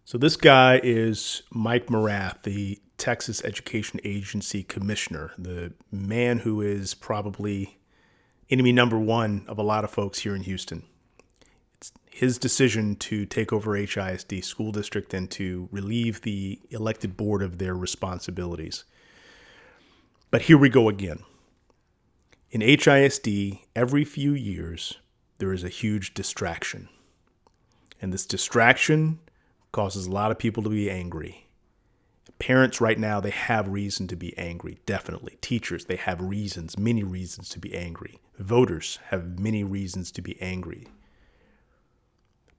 So this guy is Mike Morath, the Texas Education Agency Commissioner, the man who is probably enemy number one of a lot of folks here in Houston. It's his decision to take over HISD School District and to relieve the elected board of their responsibilities. But here we go again. In HISD, every few years, there is a huge distraction. And this distraction causes a lot of people to be angry. Parents right now, they have reason to be angry, definitely. Teachers, they have reasons, many reasons to be angry. Voters have many reasons to be angry.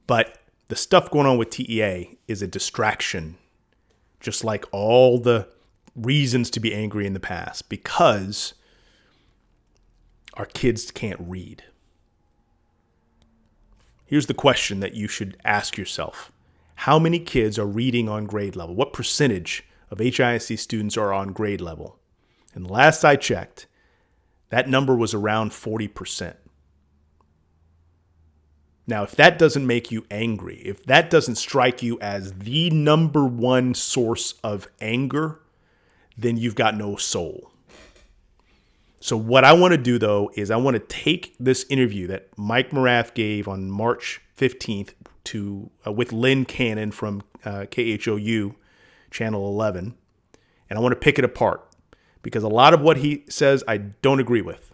But the stuff going on with TEA is a distraction, just like all the reasons to be angry in the past, because our kids can't read. Here's the question that you should ask yourself. How many kids are reading on grade level? What percentage of HISD students are on grade level? And last I checked, that number was around 40%. Now, if that doesn't make you angry, if that doesn't strike you as the number one source of anger, then you've got no soul. So what I want to do, though, is I want to take this interview that Mike Morath gave on March 15th with Lynn Cannon from KHOU, Channel 11, and I want to pick it apart because a lot of what he says I don't agree with.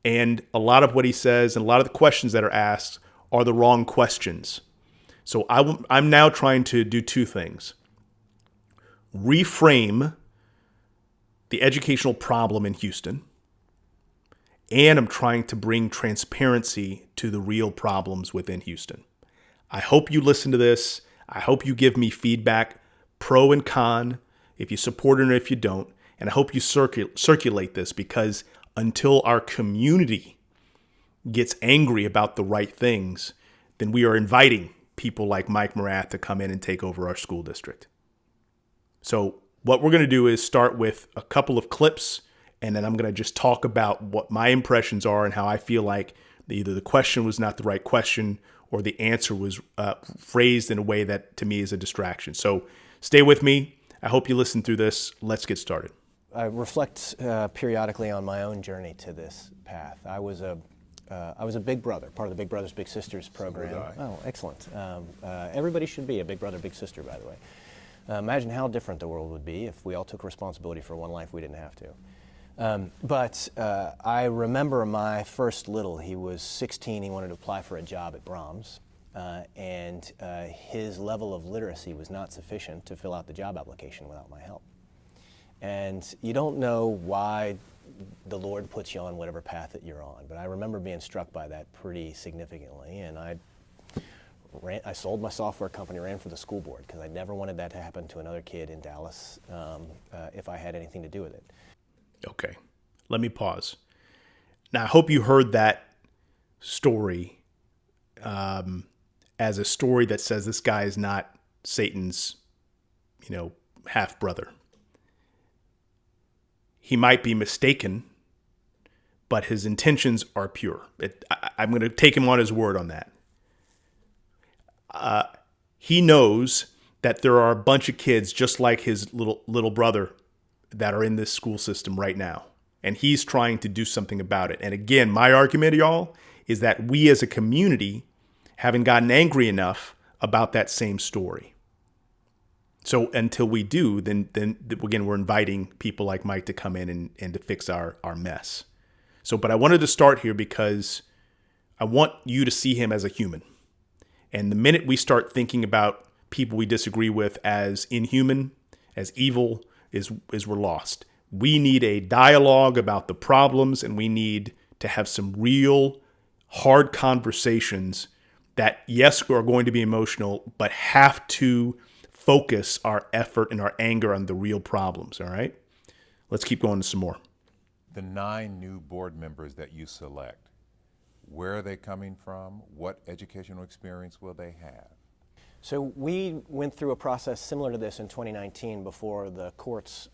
And a lot of what he says and a lot of the questions that are asked are the wrong questions. So I'm now trying to do two things. Reframe the educational problem in Houston, and I'm trying to bring transparency to the real problems within Houston. I hope you listen to this. I hope you give me feedback, pro and con, if you support it or if you don't. And I hope you circulate this, because until our community gets angry about the right things, then we are inviting people like Mike Morath to come in and take over our school district. So what we're going to do is start with a couple of clips, and then I'm going to just talk about what my impressions are and how I feel like either the question was not the right question or the answer was phrased in a way that to me is a distraction. So stay with me. I hope you listen through this. Let's get started. I reflect periodically on my own journey to this path. I was a big brother, part of the Big Brothers Big Sisters program. Oh, excellent. Everybody should be a big brother, big sister, by the way. Imagine how different the world would be if we all took responsibility for one life we didn't have to. But I remember my first little. He was 16. He wanted to apply for a job at Brahms, and his level of literacy was not sufficient to fill out the job application without my help. And you don't know why the Lord puts you on whatever path that you're on, but I remember being struck by that pretty significantly, and I sold my software company, ran for the school board, because I never wanted that to happen to another kid in Dallas if I had anything to do with it. Okay, let me pause. Now, I hope you heard that story as a story that says this guy is not Satan's, half brother. He might be mistaken, but his intentions are pure. I'm going to take him on his word on that. He knows that there are a bunch of kids just like his little brother that are in this school system right now. And he's trying to do something about it. And again, my argument, y'all, is that we as a community haven't gotten angry enough about that same story. So until we do, then again, we're inviting people like Mike to come in and to fix our mess. But I wanted to start here because I want you to see him as a human. And the minute we start thinking about people we disagree with as inhuman, as evil, is we're lost. We need a dialogue about the problems, and we need to have some real hard conversations that, yes, are going to be emotional, but have to focus our effort and our anger on the real problems, all right? Let's keep going to some more. The 9 new board members that you select, where are they coming from? What educational experience will they have? So we went through a process similar to this in 2019 before the courts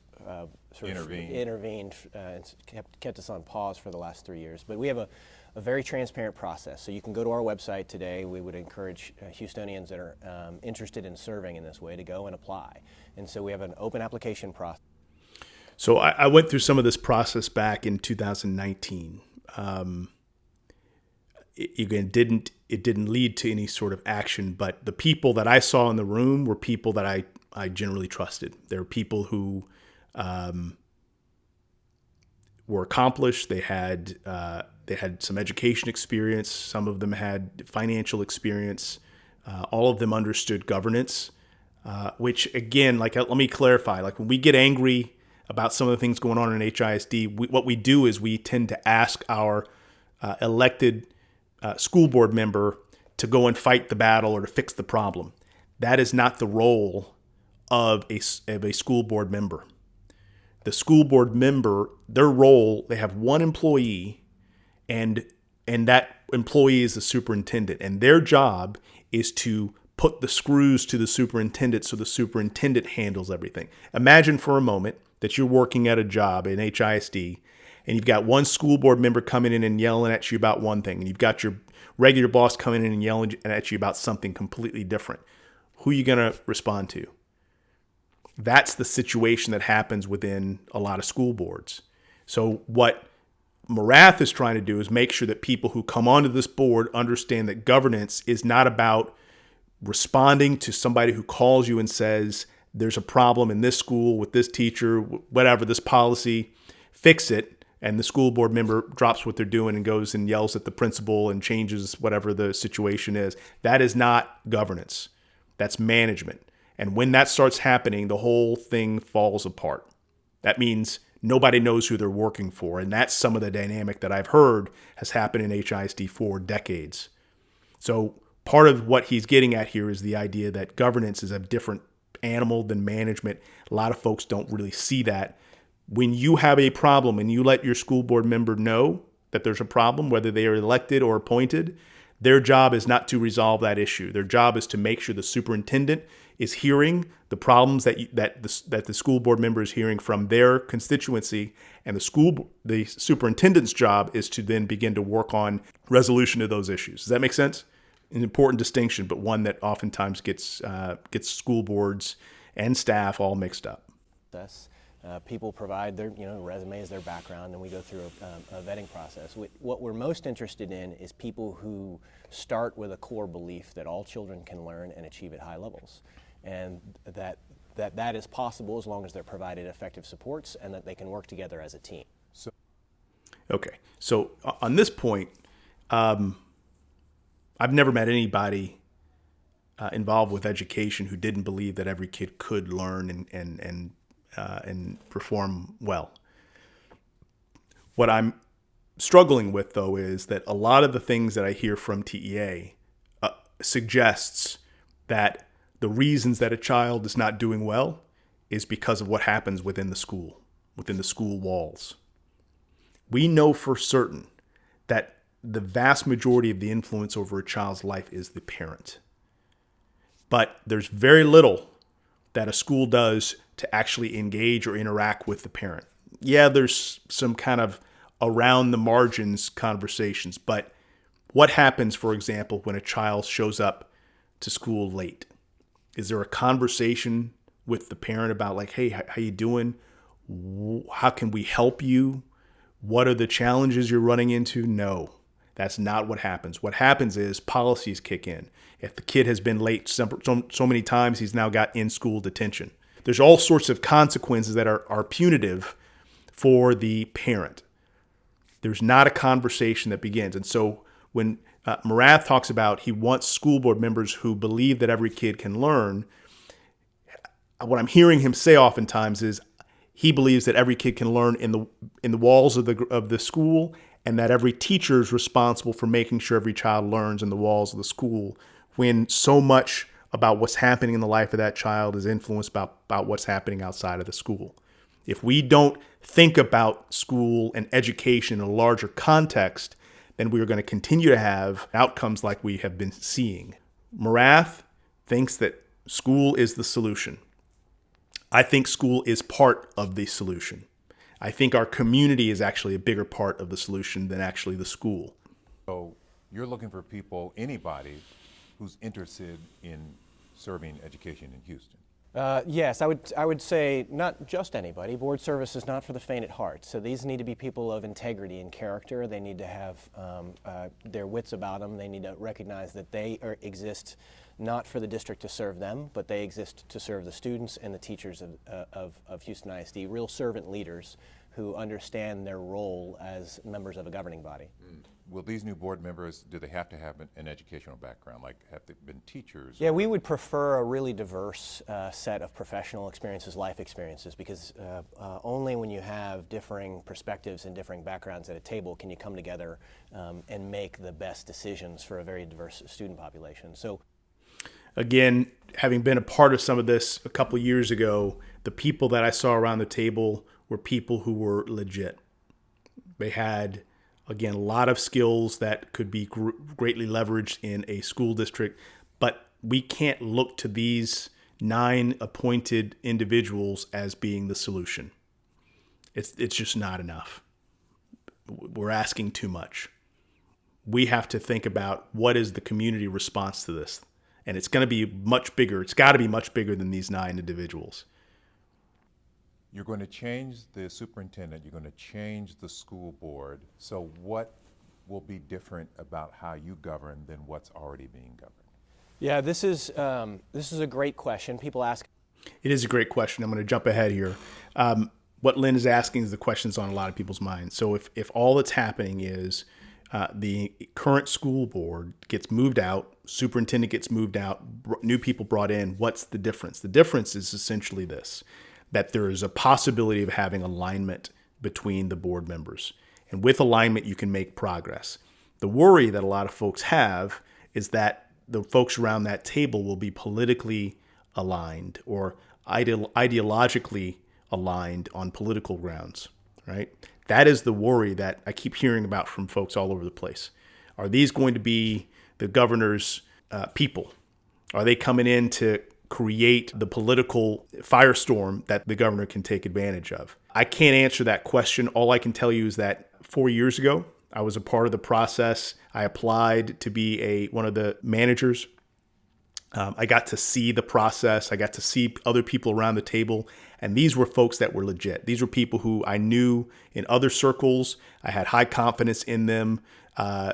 intervened and kept us on pause for the last 3 years. But we have a very transparent process. So you can go to our website today. We would encourage Houstonians that are interested in serving in this way to go and apply. And so we have an open application process. So I went through some of this process back in 2019. It didn't lead to any sort of action, but the people that I saw in the room were people that I generally trusted. They were people who were accomplished. They had some education experience. Some of them had financial experience. All of them understood governance, which again, let me clarify. Like when we get angry about some of the things going on in HISD, what we do is we tend to ask our elected school board member to go and fight the battle or to fix the problem. That is not the role of a school board member. The school board member, their role, they have one employee, and that employee is the superintendent, and their job is to put the screws to the superintendent so the superintendent handles everything. Imagine for a moment that you're working at a job in HISD, and you've got one school board member coming in and yelling at you about one thing, and you've got your regular boss coming in and yelling at you about something completely different. Who are you going to respond to? That's the situation that happens within a lot of school boards. So what Morath is trying to do is make sure that people who come onto this board understand that governance is not about responding to somebody who calls you and says, there's a problem in this school with this teacher, whatever, this policy, fix it. And the school board member drops what they're doing and goes and yells at the principal and changes whatever the situation is. That is not governance. That's management. And when that starts happening, the whole thing falls apart. That means nobody knows who they're working for. And that's some of the dynamic that I've heard has happened in HISD for decades. So part of what he's getting at here is the idea that governance is a different animal than management. A lot of folks don't really see that. When you have a problem and you let your school board member know that there's a problem, whether they are elected or appointed, their job is not to resolve that issue. Their job is to make sure the superintendent is hearing the problems that the school board member is hearing from their constituency, and the superintendent's job is to then begin to work on resolution of those issues. Does that make sense? An important distinction, but one that oftentimes gets school boards and staff all mixed up. People provide their resumes, their background, and we go through a vetting process. What we're most interested in is people who start with a core belief that all children can learn and achieve at high levels, and that is possible as long as they're provided effective supports and that they can work together as a team. Okay, so on this point, I've never met anybody involved with education who didn't believe that every kid could learn and perform well. What I'm struggling with, though, is that a lot of the things that I hear from TEA suggests that the reasons that a child is not doing well is because of what happens within the school walls. We know for certain that the vast majority of the influence over a child's life is the parent. But there's very little that a school does to actually engage or interact with the parent. Yeah, there's some kind of around the margins conversations, but what happens, for example, when a child shows up to school late? Is there a conversation with the parent about like, hey, how you doing? How can we help you? What are the challenges you're running into? No, that's not what happens. What happens is policies kick in. If the kid has been late so many times, he's now got in-school detention. There's all sorts of consequences that are punitive for the parent. There's not a conversation that begins. And so when Morath talks about he wants school board members who believe that every kid can learn, what I'm hearing him say oftentimes is he believes that every kid can learn in the walls of the school, and that every teacher is responsible for making sure every child learns in the walls of the school, when so much about what's happening in the life of that child is influenced about what's happening outside of the school. If we don't think about school and education in a larger context, then we are going to continue to have outcomes like we have been seeing. Morath thinks that school is the solution. I think school is part of the solution. I think our community is actually a bigger part of the solution than actually the school. So you're looking for people, anybody who's interested in serving education in Houston. Yes, I would say not just anybody. Board service is not for the faint at heart. So these need to be people of integrity and character. They need to have their wits about them. They need to recognize that they exist not for the district to serve them, but they exist to serve the students and the teachers of Houston ISD, real servant leaders who understand their role as members of a governing body. Will these new board members, do they have to have an educational background? Like, have they been teachers? Yeah, we would prefer a really diverse set of professional experiences, life experiences, because only when you have differing perspectives and differing backgrounds at a table can you come together and make the best decisions for a very diverse student population. So, again, having been a part of some of this a couple of years ago, the people that I saw around the table were people who were legit. They had, again, a lot of skills that could be greatly leveraged in a school district, but we can't look to these 9 appointed individuals as being the solution. It's just not enough. We're asking too much. We have to think about what is the community response to this, and it's going to be much bigger. It's got to be much bigger than these 9 individuals. You're going to change the superintendent, you're going to change the school board. So what will be different about how you govern than what's already being governed? yeah, this is a great question. People ask. It is a great question. I'm going to jump ahead here. What Lynn is asking is the questions on a lot of people's minds. So if all that's happening is the current school board gets moved out, superintendent gets moved out, new people brought in, what's the difference? The difference is essentially this, that there is a possibility of having alignment between the board members. And with alignment, you can make progress. The worry that a lot of folks have is that the folks around that table will be politically aligned or ideologically aligned on political grounds, right? That is the worry that I keep hearing about from folks all over the place. Are these going to be the governor's people? Are they coming in to create the political firestorm that the governor can take advantage of? I can't answer that question. All I can tell you is that 4 years ago, I was a part of the process. I applied to be one of the managers. I got to see the process. I got to see other people around the table. And these were folks that were legit. These were people who I knew in other circles. I had high confidence in them.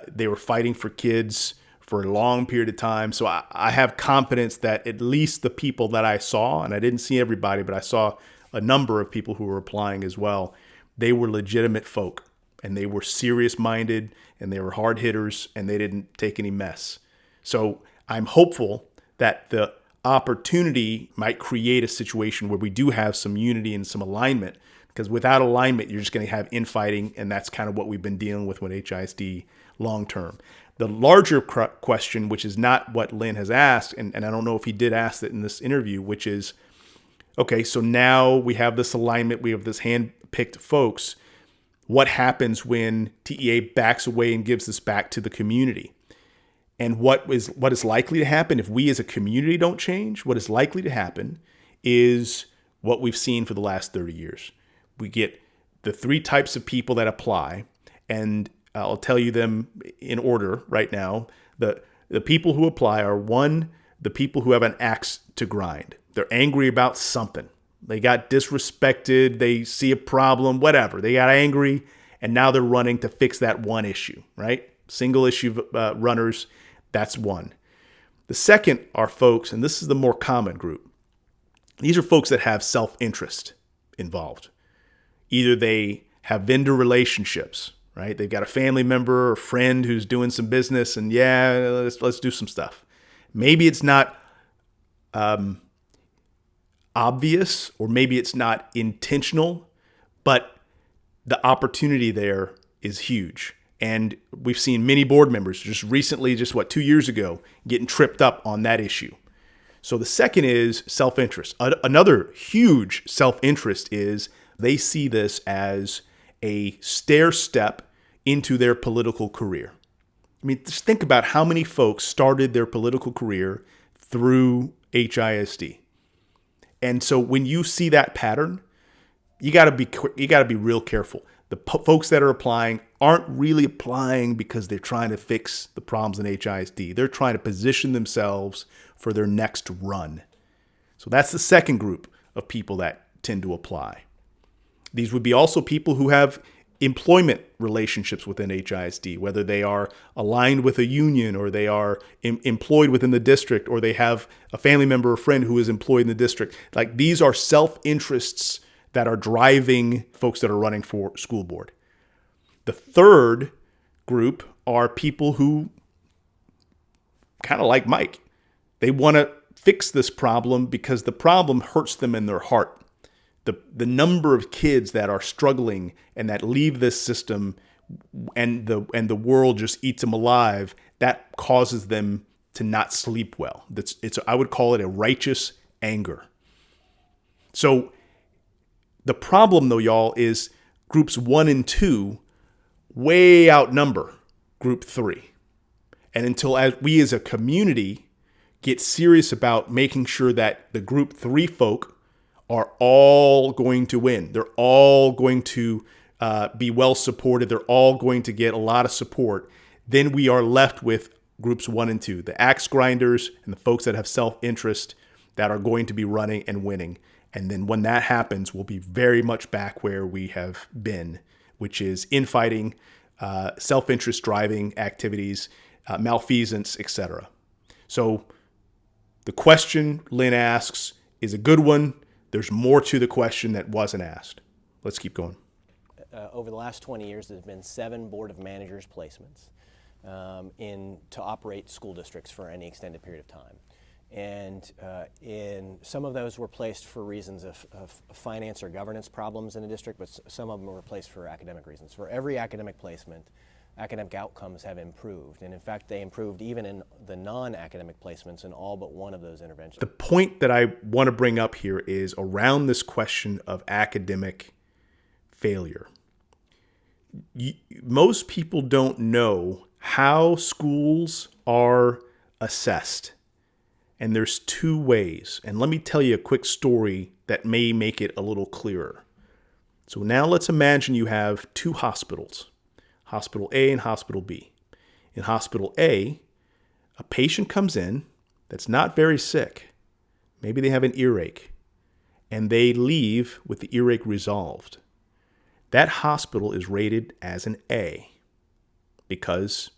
They were fighting for kids for a long period of time. So I have confidence that at least the people that I saw, and I didn't see everybody, but I saw a number of people who were applying as well, they were legitimate folk. And they were serious-minded, and they were hard hitters, and they didn't take any mess. So I'm hopeful that the opportunity might create a situation where we do have some unity and some alignment, because without alignment, you're just going to have infighting, and that's kind of what we've been dealing with HISD long-term. The larger question, which is not what Lynn has asked, and I don't know if he did ask it in this interview, which is, okay, so now we have this alignment, we have this hand-picked folks. What happens when TEA backs away and gives this back to the community? And what is likely to happen if we as a community don't change? What is likely to happen is what we've seen for the last 30 years. We get the 3 types of people that apply, and I'll tell you them in order right now. The people who apply are, 1, the people who have an axe to grind. They're angry about something. They got disrespected, they see a problem, whatever. They got angry, and now they're running to fix that one issue, right? Single issue runners, that's one. The second are folks, and this is the more common group. These are folks that have self-interest involved. Either they have vendor relationships, right? They've got a family member or friend who's doing some business, and yeah, let's do some stuff. Maybe it's not obvious, or maybe it's not intentional, but the opportunity there is huge. And we've seen many board members just recently, 2 years ago, getting tripped up on that issue. So the second is self-interest. Another huge self-interest is they see this as a stair step into their political career. I mean, just think about how many folks started their political career through HISD. And so when you see that pattern, you got to be real careful. The folks that are applying aren't really applying because they're trying to fix the problems in HISD. They're trying to position themselves for their next run. So that's the second group of people that tend to apply. These would be also people who have employment relationships within HISD, whether they are aligned with a union or they are employed within the district or they have a family member or friend who is employed in the district. Like, these are self-interests that are driving folks that are running for school board. The third group are people who kind of like Mike. They want to fix this problem because the problem hurts them in their heart. The number of kids that are struggling and that leave this system and the world just eats them alive, that causes them to not sleep well. I would call it a righteous anger. So the problem, though, y'all, is groups 1 and 2 way outnumber group 3. And until we as a community get serious about making sure that the group 3 folk are all going to win, they're all going to be well supported, they're all going to get a lot of support, then we are left with groups 1 and 2, the axe grinders and the folks that have self-interest that are going to be running and winning. And then when that happens, we'll be very much back where we have been, which is infighting, self-interest driving activities, malfeasance, etc. So the question Lynn asks is a good one. There's more to the question that wasn't asked. Let's keep going. Over the last 20 years, there's been 7 Board of Managers placements to operate school districts for any extended period of time. And in some of those were placed for reasons of finance or governance problems in a district, but some of them were placed for academic reasons. For every academic placement, academic outcomes have improved. And in fact, they improved even in the non-academic placements in all but one of those interventions. The point that I want to bring up here is around this question of academic failure. Most people don't know how schools are assessed. And there's 2 ways. And let me tell you a quick story that may make it a little clearer. So now let's imagine you have 2 hospitals, Hospital A and Hospital B. In Hospital A, a patient comes in that's not very sick. Maybe they have an earache, and they leave with the earache resolved. That hospital is rated as an A because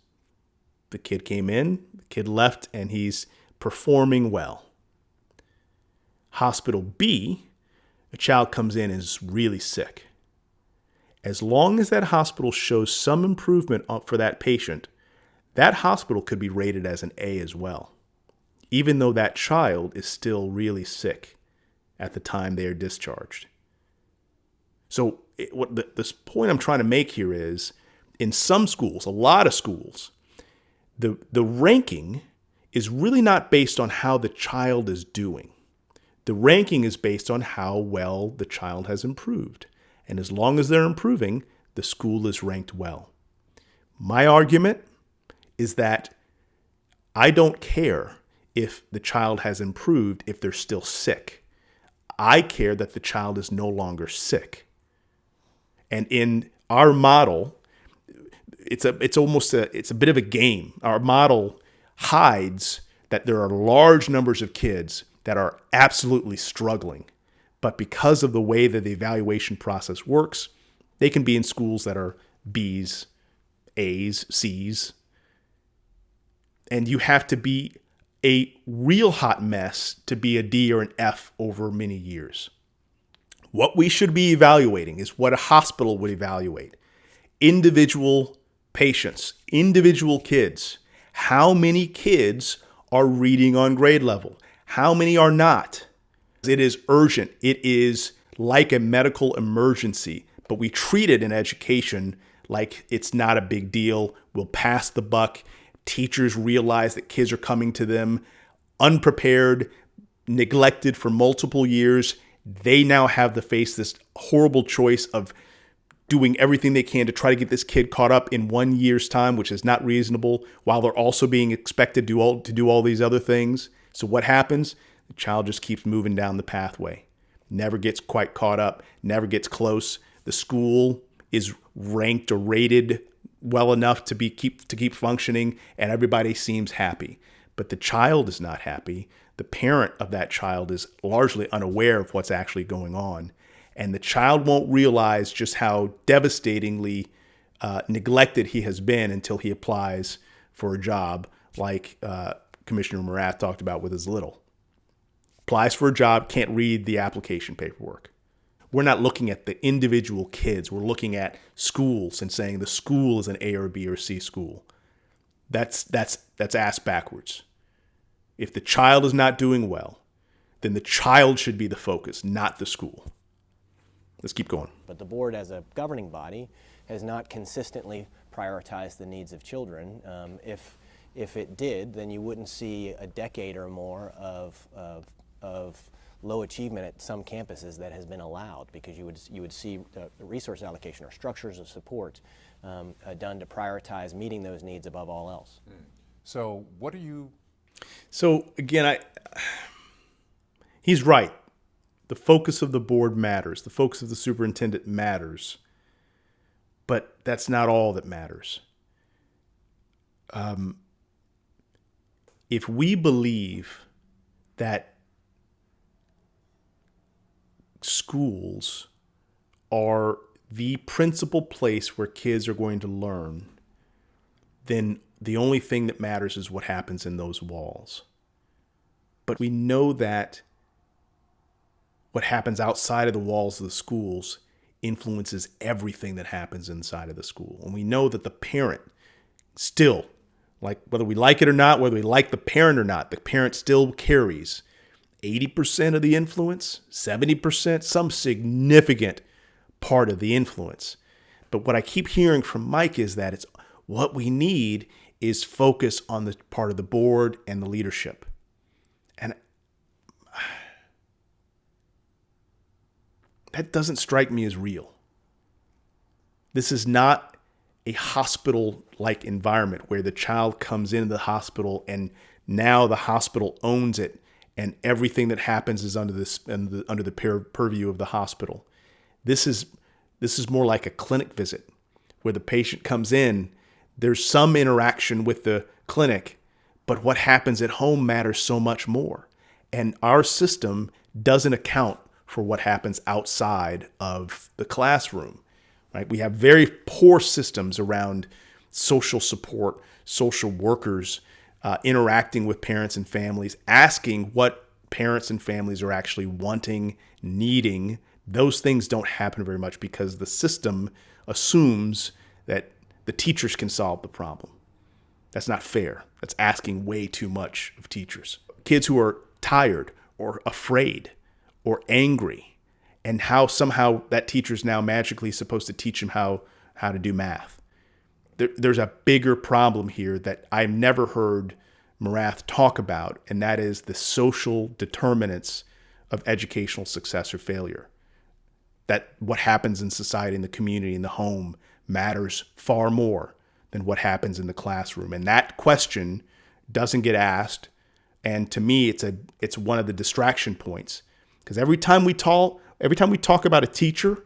the kid came in, the kid left, and he's performing well. Hospital B, a child comes in and is really sick. As long as that hospital shows some improvement for that patient, that hospital could be rated as an A as well, even though that child is still really sick at the time they are discharged. So this point I'm trying to make here is, in some schools, a lot of schools, the ranking is really not based on how the child is doing. The ranking is based on how well the child has improved. And as long as they're improving, the school is ranked well. My argument is that I don't care if the child has improved if they're still sick. I care that the child is no longer sick. And in our model, it's a bit of a game. Our model hides that there are large numbers of kids that are absolutely struggling. But because of the way that the evaluation process works, they can be in schools that are B's, A's, C's. And you have to be a real hot mess to be a D or an F over many years. What we should be evaluating is what a hospital would evaluate. Individual patients, individual kids. How many kids are reading on grade level? How many are not? It is urgent. It is like a medical emergency, but we treat it in education like it's not a big deal. We'll pass the buck. Teachers realize that kids are coming to them unprepared, neglected for multiple years. They now have to face this horrible choice of doing everything they can to try to get this kid caught up in 1 year's time, which is not reasonable, while they're also being expected to do all these other things. So what happens? The child just keeps moving down the pathway, never gets quite caught up, never gets close. The school is ranked or rated well enough to keep functioning, and everybody seems happy. But the child is not happy. The parent of that child is largely unaware of what's actually going on, and the child won't realize just how devastatingly neglected he has been until he applies for a job, like Commissioner Morath talked about with his little. Applies for a job, can't read the application paperwork. We're not looking at the individual kids. We're looking at schools and saying the school is an A or B or C school. That's ass backwards. If the child is not doing well, then the child should be the focus, not the school. Let's keep going. But the board, as a governing body, has not consistently prioritized the needs of children. If it did, then you wouldn't see a decade or more of low achievement at some campuses that has been allowed, because you would see resource allocation or structures of support done to prioritize meeting those needs above all else. So what are you? So again, he's right. The focus of the board matters. The focus of the superintendent matters. But that's not all that matters. If we believe that schools are the principal place where kids are going to learn, then the only thing that matters is what happens in those walls. But we know that what happens outside of the walls of the schools influences everything that happens inside of the school. And we know that the parent still, like whether we like it or not, whether we like the parent or not, the parent still carries 80% of the influence, 70%, some significant part of the influence. But what I keep hearing from Mike is that it's what we need is focus on the part of the board and the leadership. And that doesn't strike me as real. This is not a hospital-like environment where the child comes into the hospital and now the hospital owns it and everything that happens is under the purview of the hospital. This is more like a clinic visit where the patient comes in. There's some interaction with the clinic, but what happens at home matters so much more. And our system doesn't account for what happens outside of the classroom, right? We have very poor systems around social support, social workers interacting with parents and families, asking what parents and families are actually wanting, needing. Those things don't happen very much because the system assumes that the teachers can solve the problem. That's not fair. That's asking way too much of teachers. Kids who are tired or afraid or angry, and how somehow that teacher's now magically supposed to teach them how to do math. There's a bigger problem here that I've never heard Morath talk about, and that is the social determinants of educational success or failure. That what happens in society, in the community, in the home matters far more than what happens in the classroom. And that question doesn't get asked. And to me, it's one of the distraction points. Because every time we talk about a teacher,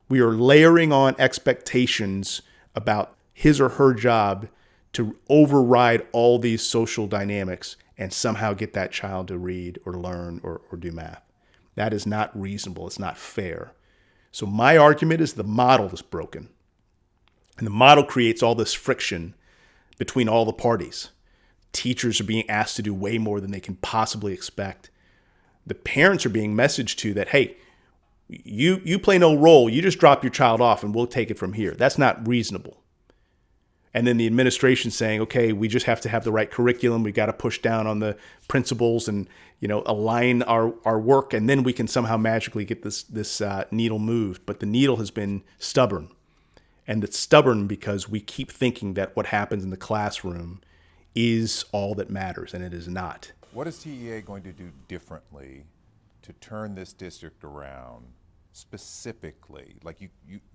we are layering on expectations about his or her job to override all these social dynamics and somehow get that child to read or learn or do math. That is not reasonable. It's not fair. So my argument is the model is broken. And the model creates all this friction between all the parties. Teachers are being asked to do way more than they can possibly expect. The parents are being messaged to that, hey, you play no role. You just drop your child off and we'll take it from here. That's not reasonable. And then the administration saying, okay, we just have to have the right curriculum. We got to push down on the principals and, align our work. And then we can somehow magically get this needle moved. But the needle has been stubborn. And it's stubborn because we keep thinking that what happens in the classroom is all that matters, and it is not. What is TEA going to do differently to turn this district around specifically? Like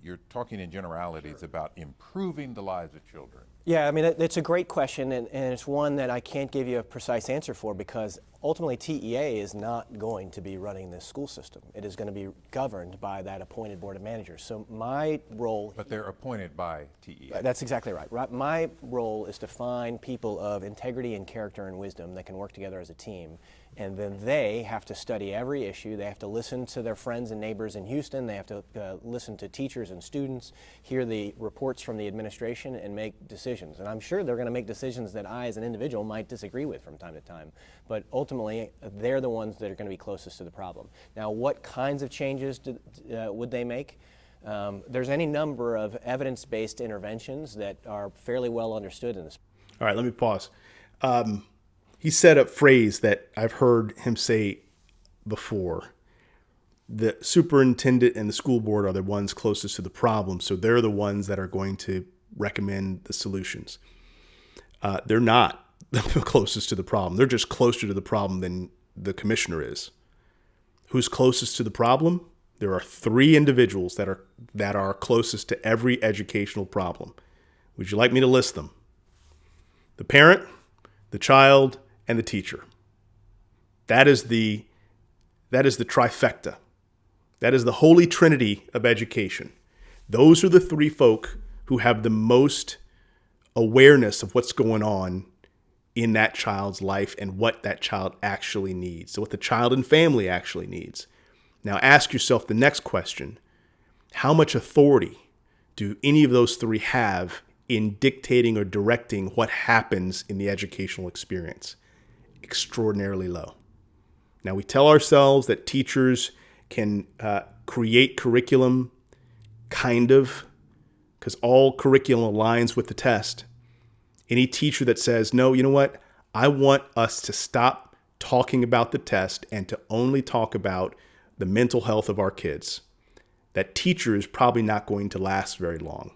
you're talking in generalities about improving the lives of children. Yeah, I mean, it's a great question, and it's one that I can't give you a precise answer for, because ultimately TEA is not going to be running this school system. It is going to be governed by that appointed board of managers. So my role... But they're appointed by TEA. That's exactly right. My role is to find people of integrity and character and wisdom that can work together as a team, and then they have to study every issue. They have to listen to their friends and neighbors in Houston. They have to listen to teachers and students, hear the reports from the administration, and make decisions. And I'm sure they're going to make decisions that I, as an individual, might disagree with from time to time. But ultimately, they're the ones that are going to be closest to the problem. Now, what kinds of changes would they make? There's any number of evidence-based interventions that are fairly well understood in this. All right, let me pause. He said a phrase that I've heard him say before. The superintendent and the school board are the ones closest to the problem, so they're the ones that are going to recommend the solutions. They're not the closest to the problem. They're just closer to the problem than the commissioner is. Who's closest to the problem? There are 3 individuals that are closest to every educational problem. Would you like me to list them? The parent, the child, and the teacher. That is the trifecta. That is the holy trinity of education. Those are the 3 folk who have the most awareness of what's going on in that child's life and what that child actually needs. So what the child and family actually needs. Now ask yourself the next question. How much authority do any of those 3 have in dictating or directing what happens in the educational experience? Extraordinarily low. Now we tell ourselves that teachers can create curriculum, kind of, because all curriculum aligns with the test. Any teacher that says, no, you know what? I want us to stop talking about the test and to only talk about the mental health of our kids, that teacher is probably not going to last very long,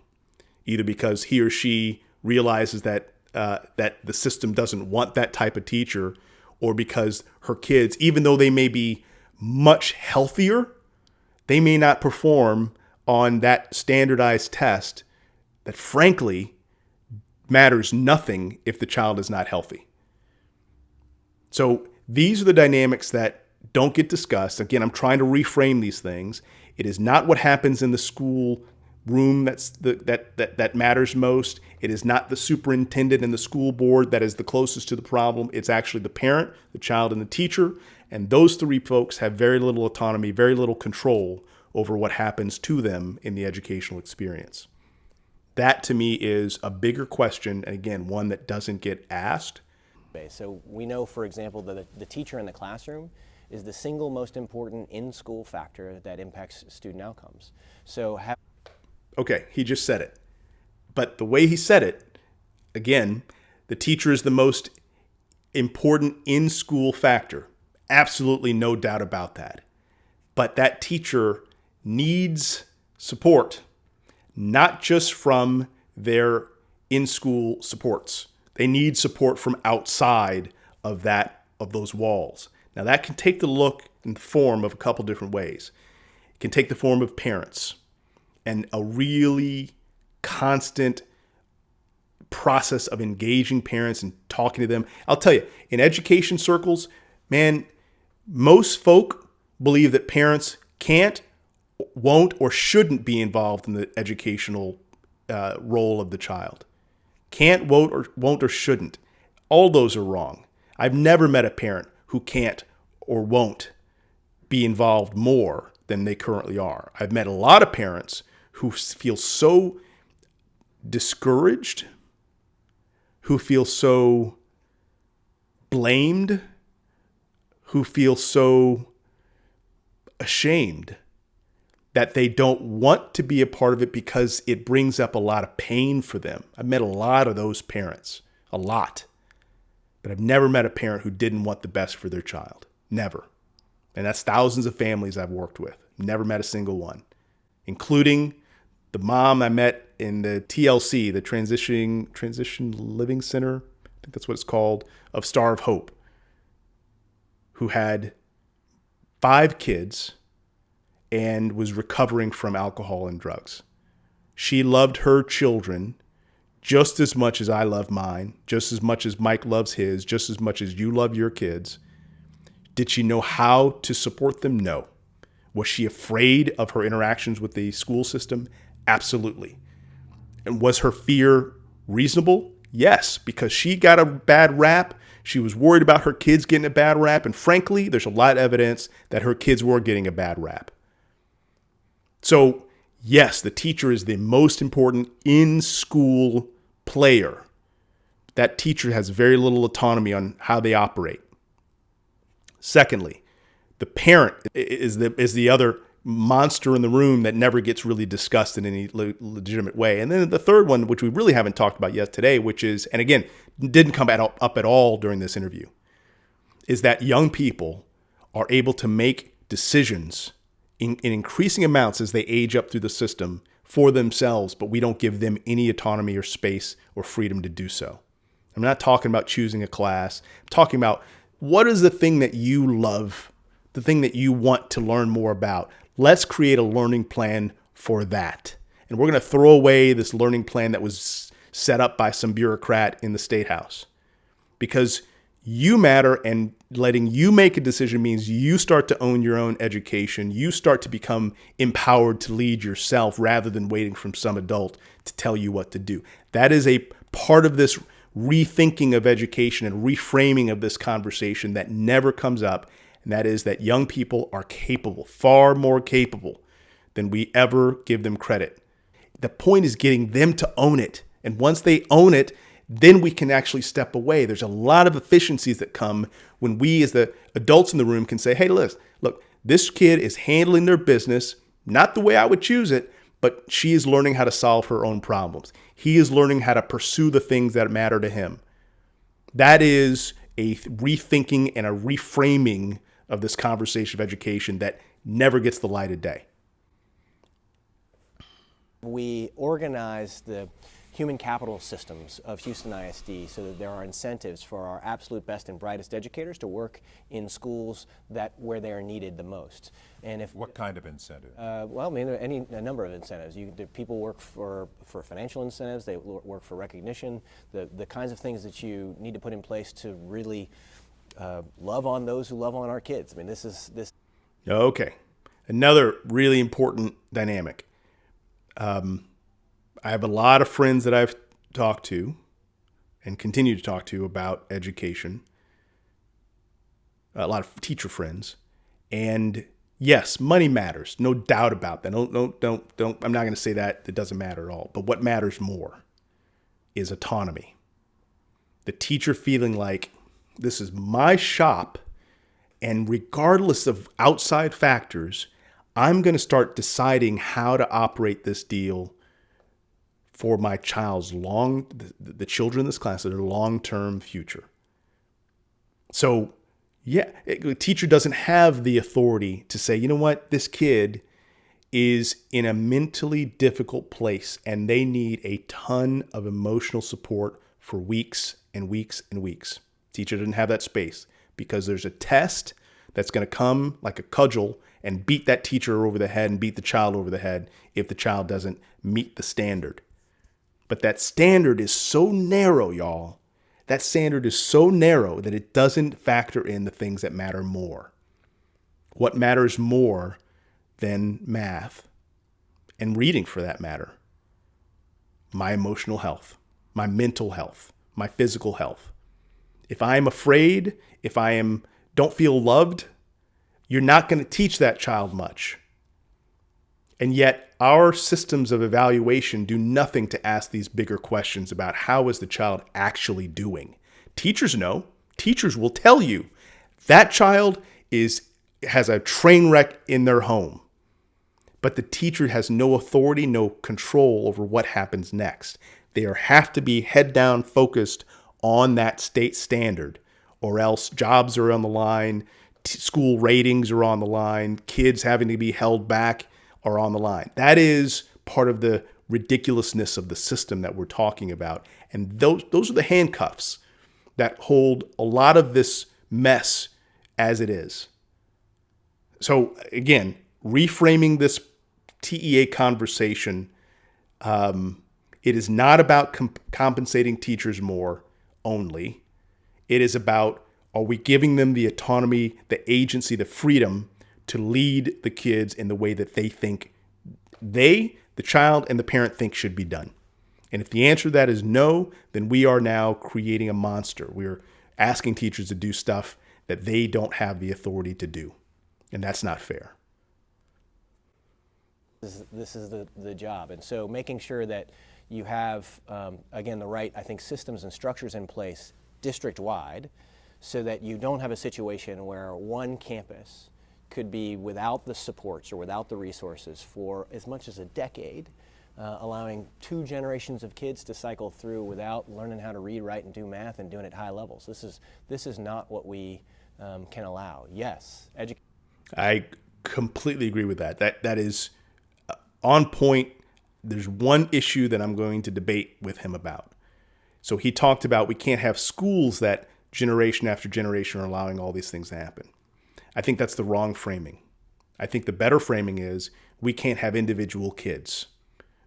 either because he or she realizes that the system doesn't want that type of teacher, or because her kids, even though they may be much healthier, they may not perform on that standardized test that frankly matters nothing if the child is not healthy. So these are the dynamics that don't get discussed. Again, I'm trying to reframe these things. It is not what happens in the school room that matters most. It is not the superintendent and the school board that is the closest to the problem. It's actually the parent, the child, and the teacher. And those 3 folks have very little autonomy, very little control over what happens to them in the educational experience. That to me is a bigger question, and again, one that doesn't get asked. So we know, for example, that the teacher in the classroom is the single most important in-school factor that impacts student outcomes. So Okay, he just said it. But the way he said it, again, the teacher is the most important in-school factor. Absolutely no doubt about that. But that teacher needs support, not just from their in-school supports. They need support from outside of those walls. Now that can take the look and form of a couple different ways. It can take the form of parents and a really constant process of engaging parents and talking to them. I'll tell you, in education circles, man, most folk believe that parents can't, won't, or shouldn't be involved in the educational role of the child. Can't, won't, or shouldn't. All those are wrong. I've never met a parent who can't or won't be involved more than they currently are. I've met a lot of parents who feel so discouraged, who feel so blamed, who feel so ashamed that they don't want to be a part of it because it brings up a lot of pain for them. I've met a lot of those parents, a lot. But I've never met a parent who didn't want the best for their child. Never. And that's thousands of families I've worked with. Never met a single one, including the mom I met in the TLC, the Transition Living Center, I think that's what it's called, of Star of Hope, who had 5 kids and was recovering from alcohol and drugs. She loved her children just as much as I love mine, just as much as Mike loves his, just as much as you love your kids. Did she know how to support them? No. Was she afraid of her interactions with the school system? Absolutely. And was her fear reasonable? Yes, because she got a bad rap. She was worried about her kids getting a bad rap. And frankly, there's a lot of evidence that her kids were getting a bad rap. So yes, the teacher is the most important in-school player. That teacher has very little autonomy on how they operate. Secondly, the parent is the other monster in the room that never gets really discussed in any legitimate way. And then the third one, which we really haven't talked about yet today, which is, and again, didn't come up at all during this interview, is that young people are able to make decisions in increasing amounts as they age up through the system for themselves, but we don't give them any autonomy or space or freedom to do so. I'm not talking about choosing a class. I'm talking about what is the thing that you love, the thing that you want to learn more about. Let's create a learning plan for that. And we're going to throw away this learning plan that was set up by some bureaucrat in the State House. Because you matter, and letting you make a decision means you start to own your own education. You start to become empowered to lead yourself rather than waiting from some adult to tell you what to do. That is a part of this rethinking of education and reframing of this conversation that never comes up. And that is that young people are capable, far more capable than we ever give them credit. The point is getting them to own it. And once they own it, then we can actually step away. There's a lot of efficiencies that come when we as the adults in the room can say, hey, look, this kid is handling their business, not the way I would choose it, but she is learning how to solve her own problems. He is learning how to pursue the things that matter to him. That is a rethinking and a reframing of this conversation of education that never gets the light of day. We organize the human capital systems of Houston ISD so that there are incentives for our absolute best and brightest educators to work in schools where they are needed the most. And what kind of incentive? Well, I mean, a number of incentives. People work for financial incentives. They work for recognition. The kinds of things that you need to put in place to really love on those who love on our kids. I mean, this. Okay, another really important dynamic. I have a lot of friends that I've talked to and continue to talk to about education, a lot of teacher friends. And yes, money matters, no doubt about that. Don't, I'm not going to say that it doesn't matter at all. But what matters more is autonomy. The teacher feeling like this is my shop, and regardless of outside factors, I'm going to start deciding how to operate this deal for my child's the children in this class, their long-term future. So, yeah, a teacher doesn't have the authority to say, you know what, this kid is in a mentally difficult place and they need a ton of emotional support for weeks and weeks and weeks. Teacher didn't have that space because there's a test that's going to come like a cudgel and beat that teacher over the head and beat the child over the head if the child doesn't meet the standard. But that standard is so narrow, y'all. That standard is so narrow that it doesn't factor in the things that matter more. What matters more than math and reading, for that matter? My emotional health, my mental health, my physical health. If I'm afraid, if don't feel loved, you're not going to teach that child much. And yet our systems of evaluation do nothing to ask these bigger questions about how is the child actually doing. Teachers know. Teachers will tell you that child has a train wreck in their home. But the teacher has no authority, no control over what happens next. They have to be head down focused on that state standard, or else jobs are on the line, school ratings are on the line, kids having to be held back are on the line. That is part of the ridiculousness of the system that we're talking about. And those are the handcuffs that hold a lot of this mess as it is. So again, reframing this TEA conversation, it is not about compensating teachers more only. It is about, are we giving them the autonomy, the agency, the freedom to lead the kids in the way that they think the child and the parent think should be done? And if the answer to that is no, then we are now creating a monster. We're asking teachers to do stuff that they don't have the authority to do. And that's not fair. This is the job. And so making sure that you have, again, the right, I think, systems and structures in place district-wide so that you don't have a situation where one campus could be without the supports or without the resources for as much as a decade, allowing 2 generations of kids to cycle through without learning how to read, write, and do math and doing it at high levels. This is not what we can allow. Yes, I completely agree with that. That is on point. There's one issue that I'm going to debate with him about. So he talked about we can't have schools that generation after generation are allowing all these things to happen. I think that's the wrong framing. I think the better framing is we can't have individual kids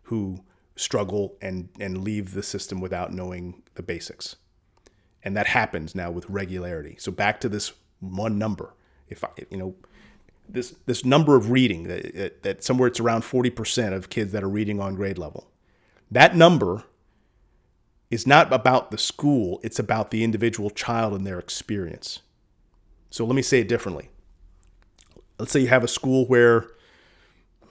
who struggle and leave the system without knowing the basics. And that happens now with regularity. So back to this one number. This number of reading, that somewhere it's around 40% of kids that are reading on grade level. That number is not about the school, it's about the individual child and their experience. So let me say it differently. Let's say you have a school where,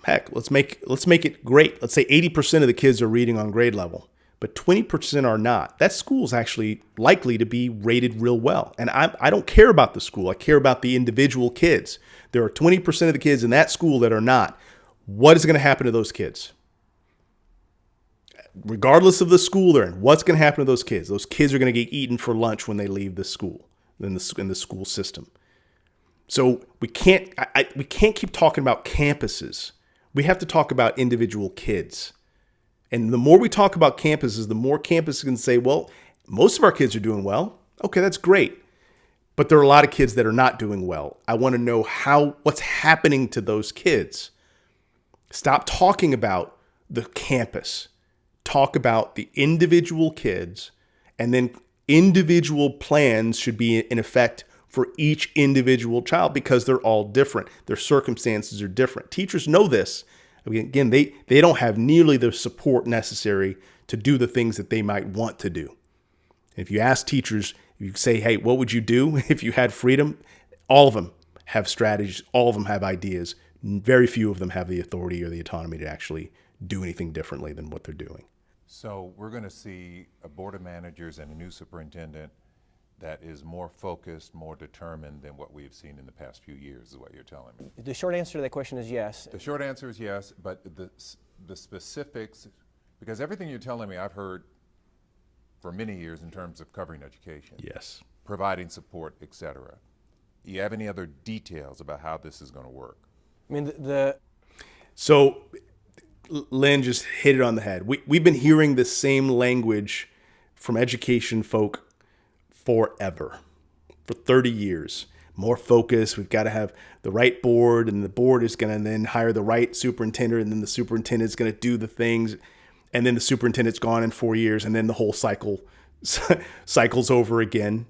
heck, let's make it great. Let's say 80% of the kids are reading on grade level, but 20% are not. That school is actually likely to be rated real well. And I don't care about the school. I care about the individual kids. There are 20% of the kids in that school that are not. What is going to happen to those kids? Regardless of the school they're in, what's going to happen to those kids? Those kids are going to get eaten for lunch when they leave the school, in the school system. So we can't keep talking about campuses. We have to talk about individual kids. And the more we talk about campuses, the more campuses can say, well, most of our kids are doing well. Okay, that's great. But there are a lot of kids that are not doing well. I want to know what's happening to those kids. Stop talking about the campus. Talk about the individual kids, and then individual plans should be in effect for each individual child because they're all different. Their circumstances are different. Teachers know this. Again, they don't have nearly the support necessary to do the things that they might want to do. If you ask teachers, if you say, hey, what would you do if you had freedom? All of them have strategies. All of them have ideas. Very few of them have the authority or the autonomy to actually do anything differently than what they're doing. So we're going to see a board of managers and a new superintendent that is more focused, more determined than what we've seen in the past few years, is what you're telling me. The short answer to that question is yes. The short answer is yes, but the specifics, because everything you're telling me I've heard for many years in terms of covering education. Yes. Providing support, et cetera. You have any other details about how this is going to work? I mean, So Lynn just hit it on the head. We've been hearing the same language from education folk forever, for 30 years. More focus. We've got to have the right board, and the board is going to then hire the right superintendent, and then the superintendent is going to do the things, and then the superintendent's gone in 4 years, and then the whole cycles over again.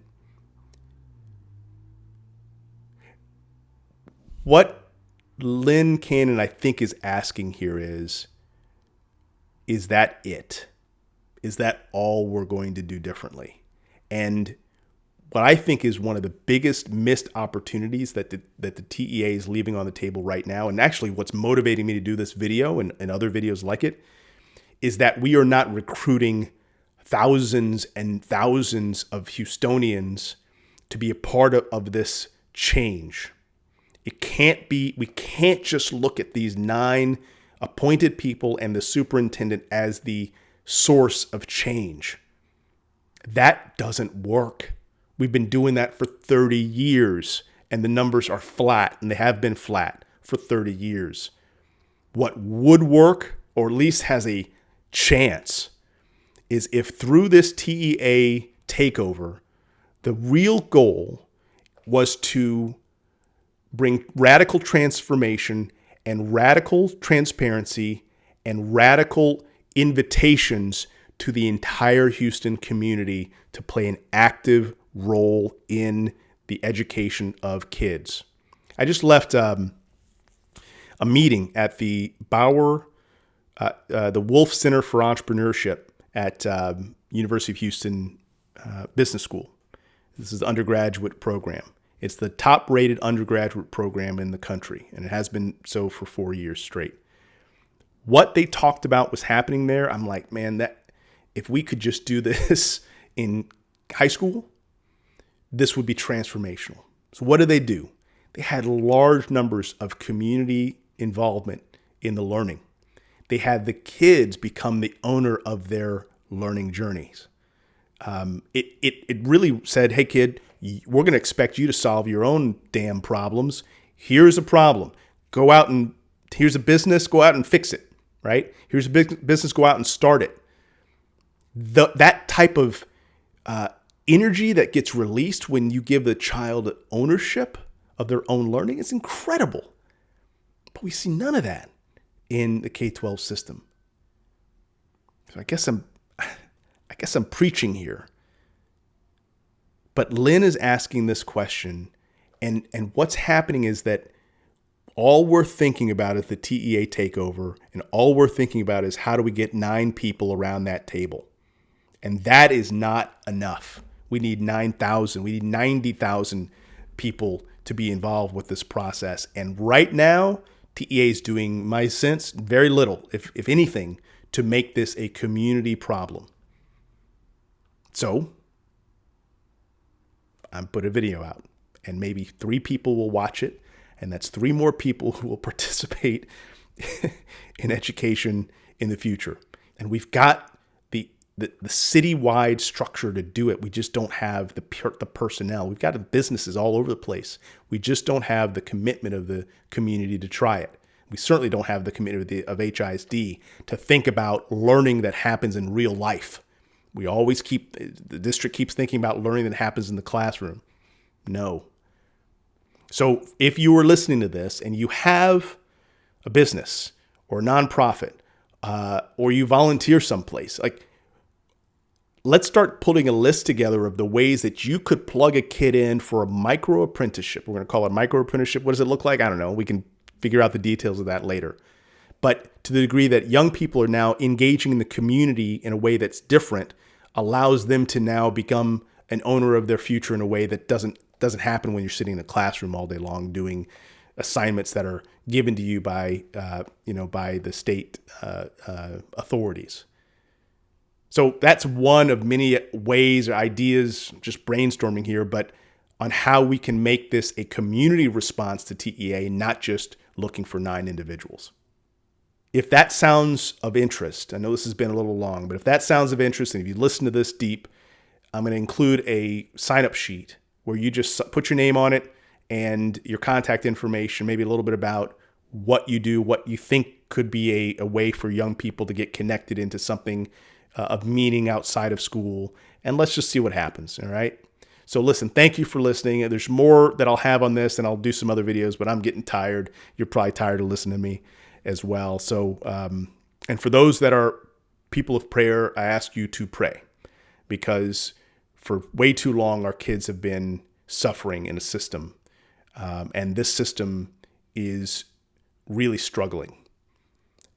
What Lynn Cannon, I think, is asking here is that it? Is that all we're going to do differently? And what I think is one of the biggest missed opportunities that the TEA is leaving on the table right now, and actually what's motivating me to do this video and other videos like it, is that we are not recruiting thousands and thousands of Houstonians to be a part of this change. It can't be, we can't just look at these 9 appointed people and the superintendent as the source of change. That doesn't work. We've been doing that for 30 years, and the numbers are flat, and they have been flat for 30 years. What would work, or at least has a chance, is if through this TEA takeover, the real goal was to bring radical transformation and radical transparency and radical invitations to the entire Houston community to play an active role in the education of kids. I just left a meeting at the Bauer, the Wolf Center for Entrepreneurship at University of Houston Business School. This is the undergraduate program. It's the top-rated undergraduate program in the country, and it has been so for 4 years straight. What they talked about was happening there. I'm like, man, that if we could just do this in high school, this would be transformational. So what did they do? They had large numbers of community involvement in the learning. They had the kids become the owner of their learning journeys. It really said, hey, kid, we're going to expect you to solve your own damn problems. Here's a problem. Go out and here's a business. Go out and fix it, right? Here's a business. Go out and start it. That type of energy that gets released when you give the child ownership of their own learning is incredible. But we see none of that in the K-12 system. So I guess I'm preaching here. But Lynn is asking this question, and what's happening is that all we're thinking about is the TEA takeover, and all we're thinking about is how do we get 9 people around that table. And that is not enough. We need 9,000. We need 90,000 people to be involved with this process. And right now, TEA is doing, my sense, very little, if anything, to make this a community problem. So I put a video out, and maybe 3 people will watch it, and that's 3 more people who will participate in education in the future. And we've got the citywide structure to do it. We just don't have the personnel. We've got businesses all over the place. We just don't have the commitment of the community to try it. We certainly don't have the commitment of HISD to think about learning that happens in real life. The district keeps thinking about learning that happens in the classroom. No. So if you are listening to this and you have a business or a nonprofit, or you volunteer someplace, let's start putting a list together of the ways that you could plug a kid in for a micro apprenticeship. We're going to call it micro apprenticeship. What does it look like? I don't know. We can figure out the details of that later. But to the degree that young people are now engaging in the community in a way that's different, allows them to now become an owner of their future in a way that doesn't happen when you're sitting in a classroom all day long doing assignments that are given to you by the state authorities. So that's one of many ways or ideas, just brainstorming here, but on how we can make this a community response to TEA, not just looking for 9 individuals. If that sounds of interest, I know this has been a little long, but if that sounds of interest, and if you listen to this deep, I'm going to include a sign-up sheet where you just put your name on it and your contact information, maybe a little bit about what you do, what you think could be a way for young people to get connected into something of meaning outside of school. And let's just see what happens, all right? So listen, thank you for listening. There's more that I'll have on this, and I'll do some other videos, but I'm getting tired. You're probably tired of listening to me as well. So, and for those that are people of prayer, I ask you to pray, because for way too long, our kids have been suffering in a system. And this system is really struggling.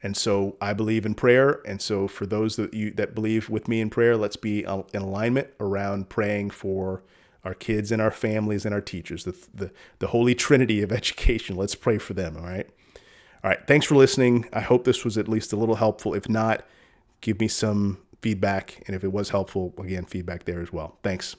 And so I believe in prayer. And so for those that believe with me in prayer, let's be in alignment around praying for our kids and our families and our teachers, the holy trinity of education. Let's pray for them. All right. All right. Thanks for listening. I hope this was at least a little helpful. If not, give me some feedback. And if it was helpful, again, feedback there as well. Thanks.